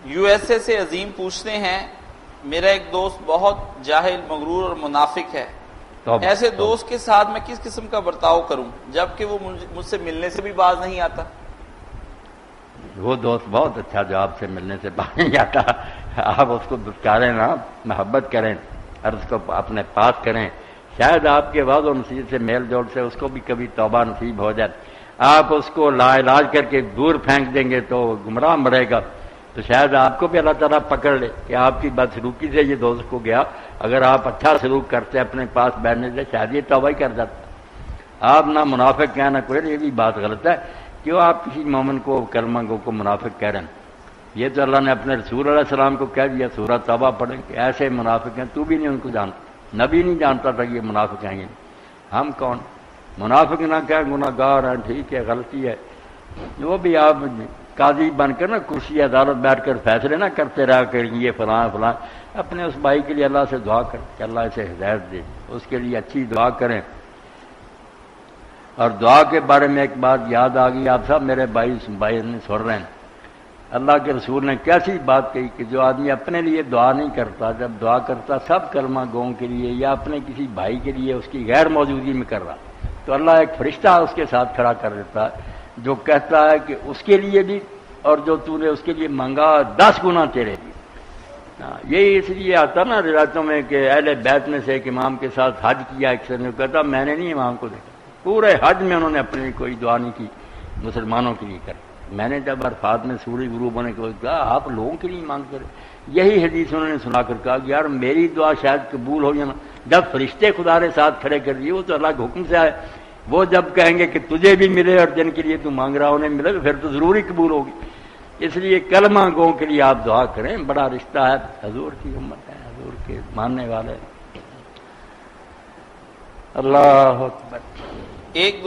U S A سے عظیم پوچھتے ہیں، میرا ایک دوست بہت جاہل، مغرور اور منافق ہے، ایسے دوست کے ساتھ میں کس قسم کا برتاؤ کروں جبکہ وہ مجھ سے ملنے سے بھی باز نہیں آتا؟ وہ دوست بہت اچھا جو آپ سے ملنے سے باز نہیں آتا، آپ اس کو دھتکاریں نا، محبت کریں اور اس کو اپنے پاس کریں، شاید آپ کے بعد و نصیحت سے میل جول سے اس کو بھی کبھی توبہ نصیب ہو جائے۔ آپ اس کو لا علاج کر کے دور پھینک دیں گے تو گمراہ مرے گا، تو شاید آپ کو بھی اللہ تعالیٰ پکڑ لے کہ آپ کی بدسلوکی سے یہ دوست کو گیا، اگر آپ اچھا سلوک کرتے اپنے پاس بیٹھنے سے شاید یہ توبہ ہی کر جاتا۔ آپ نہ منافق کہیں نہ کوئی، یہ بھی بات غلط ہے، کیوں آپ کسی مومن کو کلمہ گو کو منافق کہہ رہے ہیں؟ یہ تو اللہ نے اپنے رسول علیہ السلام کو کہہ دیا سورہ توبہ پڑھیں کہ ایسے منافق ہیں، تو بھی نہیں ان کو جانتا، نبی نہیں جانتا تھا کہ یہ منافق ہیں، ہم کون؟ منافق نہ کہیں گناہ گار ہیں، ٹھیک ہے، غلطی ہے، وہ بھی آپ قاضی بن کر نا کرسی عدالت بیٹھ کر فیصلے نہ کرتے رہا کہ یہ فلاں فلاں، اپنے اس بھائی کے لیے اللہ سے دعا کریں کہ اللہ اسے ہدایت دے، اس کے لیے اچھی دعا کریں۔ اور دعا کے بارے میں ایک بات یاد آ گئی، آپ صاحب میرے بھائی نے سن رہے ہیں، اللہ کے رسول نے کیسی بات کہی کہ جو آدمی اپنے لیے دعا نہیں کرتا، جب دعا کرتا سب کلمہ گوں کے لیے یا اپنے کسی بھائی کے لیے اس کی غیر موجودگی میں کر رہا، تو اللہ ایک فرشتہ اس کے ساتھ کھڑا کر دیتا ہے جو کہتا ہے کہ اس کے لیے بھی اور جو تو نے اس کے لیے مانگا 10 گنا تیرے لیے۔ یہی اس لیے آتا نا روایتوں میں کہ اہل بیت میں سے ایک امام کے ساتھ حج کیا، ایک نے کہتا میں نے نہیں امام کو دیکھا، پورے حج میں انہوں نے اپنے لیے کوئی دعا نہیں کی، مسلمانوں کے لیے کری۔ میں نے جب عرفات میں سورج غروب ہونے کے وقت کہا آپ لوگوں کے لیے مانگ کریں، یہی حدیث انہوں نے سنا کر کہا کہ یار میری دعا شاید قبول ہو جانا، جب فرشتے خدا کے ساتھ کھڑے کر دیے وہ تو اللہ کے حکم سے آئے، وہ جب کہیں گے کہ تجھے بھی ملے اور جن کے لیے تو مانگ رہا انہیں ملے تو پھر تو ضروری قبول ہوگی۔ اس لیے کلمہ گوں کے لیے آپ دعا کریں، بڑا رشتہ ہے، حضور کی امت ہے، حضور کے ماننے والے۔ اللہ اکبر۔ ایک